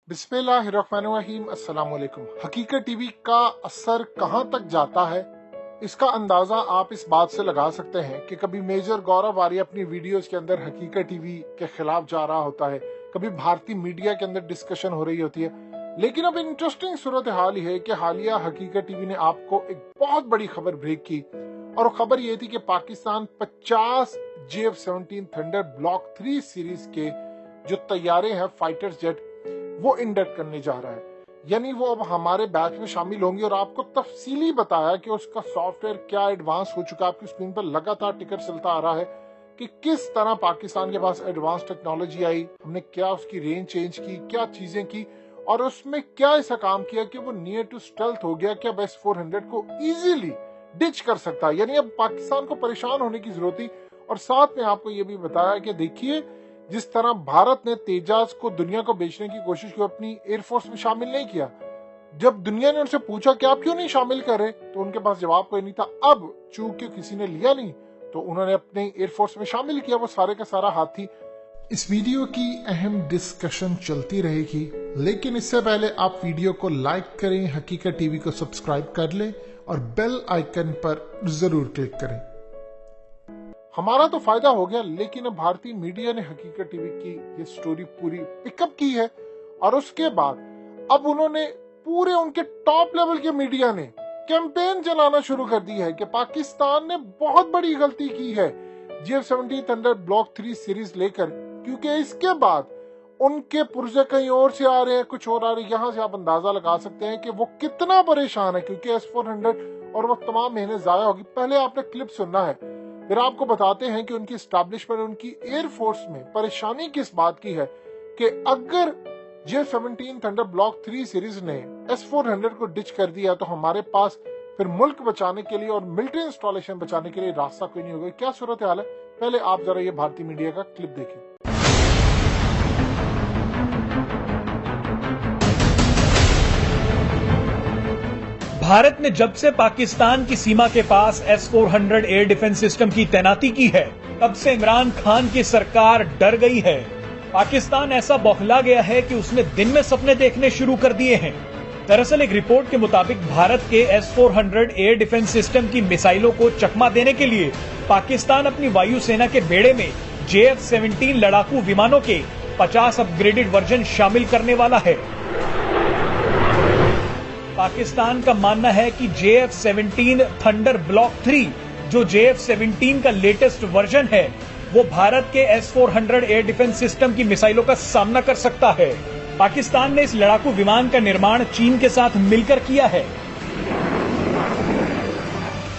बिस्मिल्लाहिर्रहमानिर्रहीम। अस्सलाम वालेकुम। हकीकत टीवी का असर कहां तक जाता है, इसका अंदाजा आप इस बात से लगा सकते हैं कि कभी मेजर गौरव आर्य अपनी वीडियोस के अंदर हकीकत टीवी के खिलाफ जा रहा होता है, कभी भारतीय मीडिया के अंदर डिस्कशन हो रही होती है। लेकिन अब इंटरेस्टिंग सूरत हाल ही है कि हालिया हकीकत टीवी ने आपको एक बहुत बड़ी खबर ब्रेक की, और खबर ये थी कि Pakistan 50 JF-17 thunder block 3 series के जो तैयारे हैं फाइटर्स जेट, वो इंडक्ट करने जा रहा है। यानी वो अब हमारे बैच में शामिल होंगे, और आपको तफसीली बताया कि उसका सॉफ्टवेयर क्या एडवांस हो चुका है। आपकी स्क्रीन पर लगातार टिकर चलता आ रहा है कि किस तरह पाकिस्तान के पास एडवांस टेक्नोलॉजी आई, हमने क्या उसकी रेंज चेंज की, क्या चीजें की, और उसमें क्या ऐसा काम किया कि वो नियर टू स्टेल्थ हो गया कि अब S-400 को इजीली डिच कर सकता है। यानी अब पाकिस्तान को परेशान होने की जरूरत थी। और साथ में आपको ये भी बताया कि देखिए, जिस तरह भारत ने तेजास को दुनिया को बेचने की कोशिश की, अपनी एयरफोर्स में शामिल नहीं किया। जब दुनिया ने उनसे पूछा कि आप क्यों नहीं शामिल कर रहे, तो उनके पास जवाब कोई नहीं था। अब चूंकि किसी ने लिया नहीं, तो उन्होंने अपने एयरफोर्स में शामिल किया वो सारे का सारा हाथी। इस वीडियो की अहम डिस्कशन चलती रहेगी, लेकिन इससे पहले आप वीडियो को लाइक करें, हकीकत टीवी को सब्सक्राइब कर लें और बेल आइकन पर जरूर क्लिक करें। हमारा तो फायदा हो गया, लेकिन अब भारतीय मीडिया ने हकीकत टीवी की ये स्टोरी पूरी पिकअप की है, और उसके बाद अब उन्होंने पूरे उनके टॉप लेवल के मीडिया ने कैंपेन चलाना शुरू कर दी है कि पाकिस्तान ने बहुत बड़ी गलती की है JF-17 थंडर ब्लॉक 3 सीरीज लेकर, क्योंकि इसके बाद उनके पुर्जे कहीं और से आ रहे हैं, कुछ और आ रहे हैं। यहां से आप अंदाजा लगा सकते हैं कि वो कितना परेशान है, क्योंकि S-400 और वो तमाम मेहनत जाया होगी। पहले आपने क्लिप सुनना है, फिर आपको बताते हैं कि उनकी एस्टैब्लिशमेंट, उनकी एयरफोर्स में परेशानी किस बात की है कि अगर JF-17 थंडर ब्लॉक 3 सीरीज ने S-400 को डिच कर दिया, तो हमारे पास फिर मुल्क बचाने के लिए और मिलिट्री इंस्टॉलेशन बचाने के लिए रास्ता कोई नहीं होगा। क्या सूरत हाल है, पहले आप जरा ये भारतीय मीडिया का क्लिप देखिए। भारत ने जब से पाकिस्तान की सीमा के पास S-400 एयर डिफेंस सिस्टम की तैनाती की है, तब से इमरान खान की सरकार डर गई है। पाकिस्तान ऐसा बौखला गया है कि उसने दिन में सपने देखने शुरू कर दिए हैं। दरअसल एक रिपोर्ट के मुताबिक भारत के S-400 एयर डिफेंस सिस्टम की मिसाइलों को चकमा देने के लिए पाकिस्तान अपनी वायुसेना के बेड़े में JF-17 लड़ाकू विमानों के 50 अपग्रेडेड वर्जन शामिल करने वाला है। पाकिस्तान का मानना है कि JF-17 थंडर ब्लॉक 3, जो JF-17 का लेटेस्ट वर्जन है, वो भारत के S-400 एयर डिफेंस सिस्टम की मिसाइलों का सामना कर सकता है। पाकिस्तान ने इस लड़ाकू विमान का निर्माण चीन के साथ मिलकर किया है।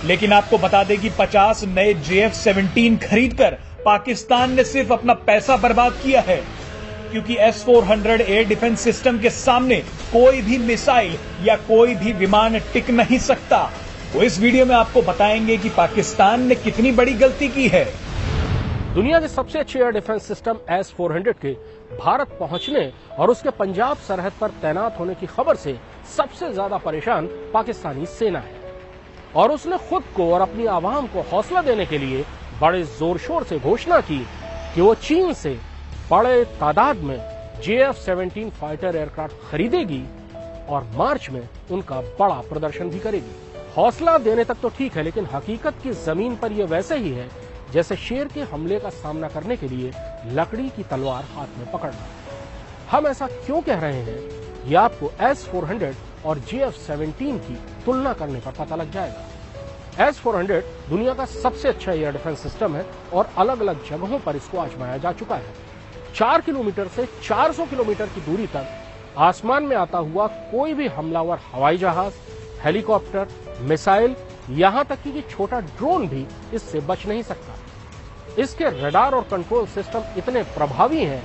लेकिन आपको बता दें कि 50 नए JF-17 खरीदकर पाकिस्तान ने सिर्फ अपना पैसा बर्बाद किया है, क्योंकि S-400 एयर डिफेंस सिस्टम के सामने कोई भी मिसाइल या कोई भी विमान टिक नहीं सकता। तो इस वीडियो में आपको बताएंगे कि पाकिस्तान ने कितनी बड़ी गलती की है। दुनिया के सबसे अच्छे एयर डिफेंस सिस्टम S-400 के भारत पहुंचने और उसके पंजाब सरहद पर तैनात होने की खबर से सबसे ज्यादा परेशान पाकिस्तानी सेना है, और उसने खुद को और अपनी आवाम को हौसला देने के लिए बड़े जोर शोर से घोषणा की कि वो चीन से बड़े तादाद में JF-17 फाइटर एयरक्राफ्ट खरीदेगी और मार्च में उनका बड़ा प्रदर्शन भी करेगी। हौसला देने तक तो ठीक है, लेकिन हकीकत की जमीन पर यह वैसे ही है जैसे शेर के हमले का सामना करने के लिए लकड़ी की तलवार हाथ में पकड़ना। हम ऐसा क्यों कह रहे हैं, ये आपको S-400 और JF-17 की तुलना करने पर पता लग जाएगा। S-400 दुनिया का सबसे अच्छा एयर डिफेंस सिस्टम है, और अलग अलग जगहों पर इसको आजमाया जा चुका है। 4 किलोमीटर से 400 किलोमीटर की दूरी तक आसमान में आता हुआ कोई भी हमलावर हवाई जहाज, हेलीकॉप्टर, मिसाइल, यहां तक कि छोटा ड्रोन भी इससे बच नहीं सकता। इसके रडार और कंट्रोल सिस्टम इतने प्रभावी हैं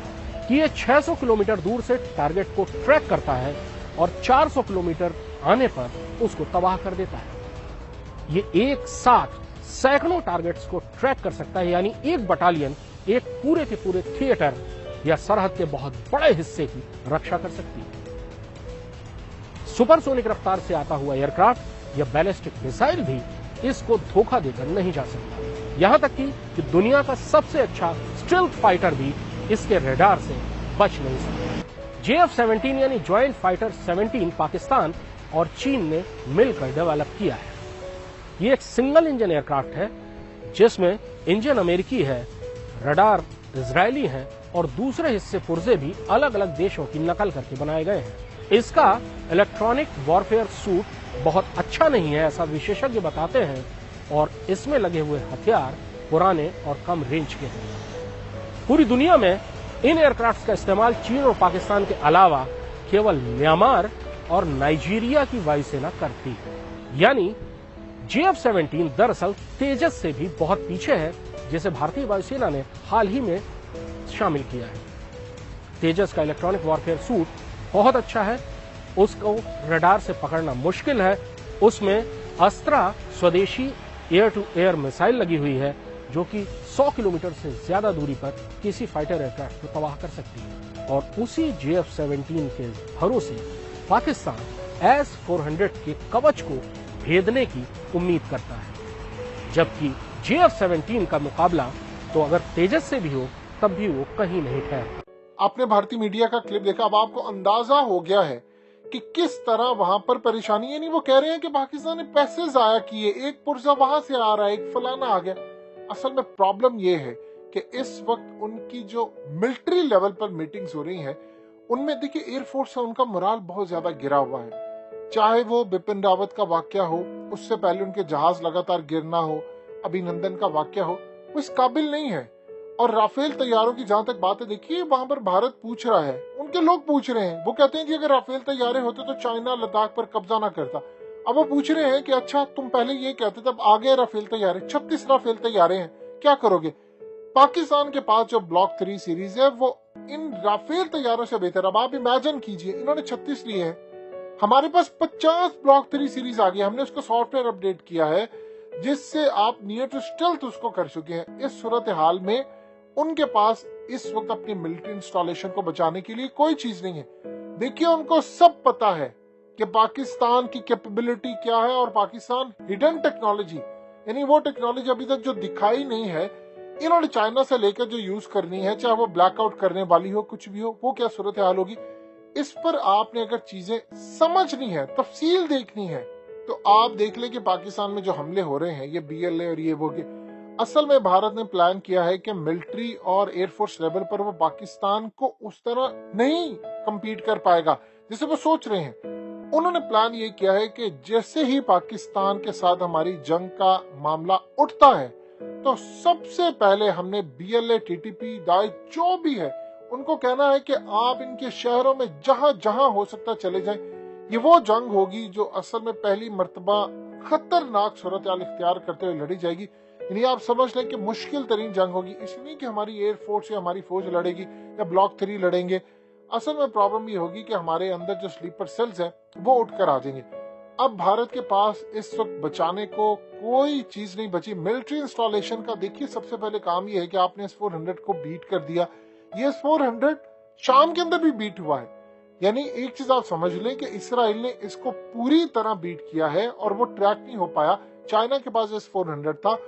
कि ये 600 किलोमीटर दूर से टारगेट को ट्रैक करता है और 400 किलोमीटर आने पर उसको तबाह कर देता है। ये एक साथ सैकड़ों टारगेट्स को ट्रैक कर सकता है, यानी एक बटालियन एक पूरे के पूरे थिएटर या सरहद के बहुत बड़े हिस्से की रक्षा कर सकती है। सुपरसोनिक रफ्तार से आता हुआ एयरक्राफ्ट या बैलिस्टिक मिसाइल भी इसको धोखा देकर नहीं जा सकता। यहां तक कि दुनिया का सबसे अच्छा स्टील्थ फाइटर भी इसके रडार से बच नहीं सकता। JF-17 यानी ज्वाइंट फाइटर 17 पाकिस्तान और चीन ने मिलकर डेवलप किया है। ये एक सिंगल इंजन एयरक्राफ्ट है जिसमें इंजन अमेरिकी है, रडार इजरायली है और दूसरे हिस्से पुर्जे भी अलग अलग देशों की नकल करके बनाए गए हैं। इसका इलेक्ट्रॉनिक वॉरफेयर सूट बहुत अच्छा नहीं है, ऐसा विशेषज्ञ बताते हैं, और इसमें लगे हुए हथियार पुराने और कम रेंज के हैं। पूरी दुनिया में इन एयरक्राफ्ट का इस्तेमाल चीन और पाकिस्तान के अलावा केवल म्यांमार और नाइजीरिया की वायुसेना करती है। यानी JF-17 दरअसल तेजस से भी बहुत पीछे है, जिसे भारतीय वायुसेना ने हाल ही में शामिल किया है। तेजस का इलेक्ट्रॉनिक वॉरफेयर सूट बहुत अच्छा है, उसको रडार से पकड़ना मुश्किल है, उसमें अस्त्रा स्वदेशी एयर टू एयर मिसाइल लगी हुई है जो कि 100 किलोमीटर से ज्यादा दूरी पर किसी फाइटर एयरक्राफ्ट को तबाह कर सकती है। और उसी JF-17 के भरोसे पाकिस्तान S-400 के कवच को भेदने की उम्मीद करता है, जबकि JF-17 का मुकाबला तो अगर तेजस से भी हो तब भी वो कहीं नहीं ठहरता। आपने भारतीय मीडिया का क्लिप देखा, अब आपको अंदाजा हो गया है कि किस तरह वहां पर परेशानी, यानी वो कह रहे हैं कि पाकिस्तान ने पैसे जाया किए, एक पुर्जा वहां से आ रहा है, एक फलाना आ गया। असल में प्रॉब्लम ये है कि इस वक्त उनकी जो मिलिट्री लेवल पर मीटिंग्स हो रही हैं, उनमें देखिए एयरफोर्स है, उनका मोराल बहुत ज्यादा गिरा हुआ है। चाहे वो बिपिन रावत का वाक्य हो, उससे पहले उनके जहाज लगातार गिरना हो, अभिनंदन का वाक्य हो, वो इस काबिल नहीं है। और राफेल तैयारों की जहां तक बात है, देखिए वहां पर भारत पूछ रहा है, उनके लोग पूछ रहे हैं, वो कहते हैं कि अगर राफेल तैयारे होते तो चाइना लद्दाख पर कब्जा ना करता। अब वो पूछ रहे हैं कि अच्छा तुम पहले ये कहते थे, अब आगे राफेल तैयारे, 36 राफेल तैयारे हैं, क्या करोगे? पाकिस्तान के पास जो ब्लॉक 3 सीरीज है वो इन राफेल तैयारों से बेहतर। अब आप इमेजिन कीजिए, इन्होंने 36 लिए हैं, हमारे पास 50 ब्लॉक 3 सीरीज आ गई, हमने उसको सॉफ्टवेयर अपडेट किया है जिससे आप नियर टू स्टेल्थ उसको कर चुके हैं। इस सूरत हाल में उनके पास इस वक्त अपनी मिलिट्री इंस्टॉलेशन को बचाने के लिए कोई चीज नहीं है। देखिए उनको सब पता है कि पाकिस्तान की कैपेबिलिटी क्या है, और पाकिस्तान हिडन टेक्नोलॉजी, यानी वो टेक्नोलॉजी अभी तक जो दिखाई नहीं है, इन्होंने चाइना से लेकर जो यूज करनी है, चाहे वो ब्लैकआउट करने वाली हो, कुछ भी हो, वो क्या सूरत हाल होगी। इस पर आपने अगर चीजें समझनी है, तफसील देखनी है, तो आप देख ले कि पाकिस्तान में जो हमले हो रहे हैं, ये BLA और ये वो के, असल में भारत ने प्लान किया है कि मिलिट्री और एयरफोर्स लेवल पर वो पाकिस्तान को उस तरह नहीं कम्पीट कर पाएगा जैसे वो सोच रहे हैं। उन्होंने प्लान ये किया है कि जैसे ही पाकिस्तान के साथ हमारी जंग का मामला उठता है, तो सबसे पहले हमने BLA, TTP, दाइश जो भी है, उनको कहना है कि आप इनके शहरों में जहां जहां हो सकता चले जाएं। ये वो जंग होगी जो असल में पहली मर्तबा खतरनाक सूरत हाल इख्तियार करते हुए लड़ी जाएगी। यानी आप समझ लें कि मुश्किल तरीन जंग होगी। इसलिए कि हमारी एयरफोर्स या हमारी फौज लड़ेगी या ब्लॉक 3 लड़ेंगे, असल में प्रॉब्लम ये होगी कि हमारे अंदर जो स्लीपर सेल्स हैं वो उठकर आ जाएंगे। अब भारत के पास इस वक्त बचाने को कोई चीज नहीं बची। मिलिट्री इंस्टॉलेशन का देखिए सबसे पहले काम ये है कि आपने S-400 को बीट कर दिया। ये S-400 शाम के अंदर भी बीट हुआ है। यानी एक चीज आप समझ लें कि इसराइल ने इसको पूरी तरह बीट किया है और वो ट्रैक नहीं हो पाया। चाइना के पास S-400 था,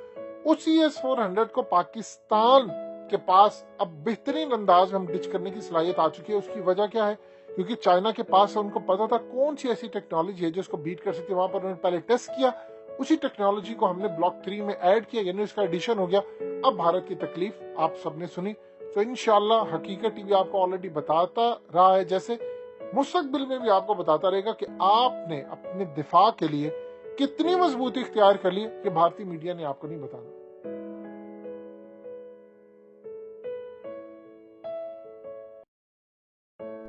उसी S-400 को पाकिस्तान के पास अब बेहतरीन अंदाज में हम डिच करने की सलाहियत आ चुकी है। उसकी वजह क्या है? क्योंकि चाइना के पास उनको पता था कौन सी ऐसी टेक्नोलॉजी है जो उसको बीट कर सकती है। वहां पर उन्होंने पहले टेस्ट किया, उसी टेक्नोलॉजी को हमने ब्लॉक 3 में ऐड किया, यानी उसका एडिशन हो गया। अब भारत की तकलीफ आप सबने सुनी, तो इंशाल्लाह हकीकत टीवी आपको ऑलरेडी बताता रहा है, जैसे मुस्तकबिल में भी आपको बताता रहेगा कि आपने अपने दिफा के लिए कितनी मजबूती इख्तियार कर ली कि भारतीय मीडिया ने आपको नहीं बताना।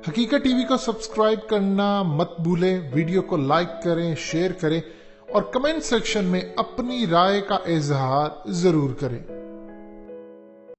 हकीकत टीवी को सब्सक्राइब करना मत भूलें, वीडियो को लाइक करें, शेयर करें और कमेंट सेक्शन में अपनी राय का इजहार जरूर करें।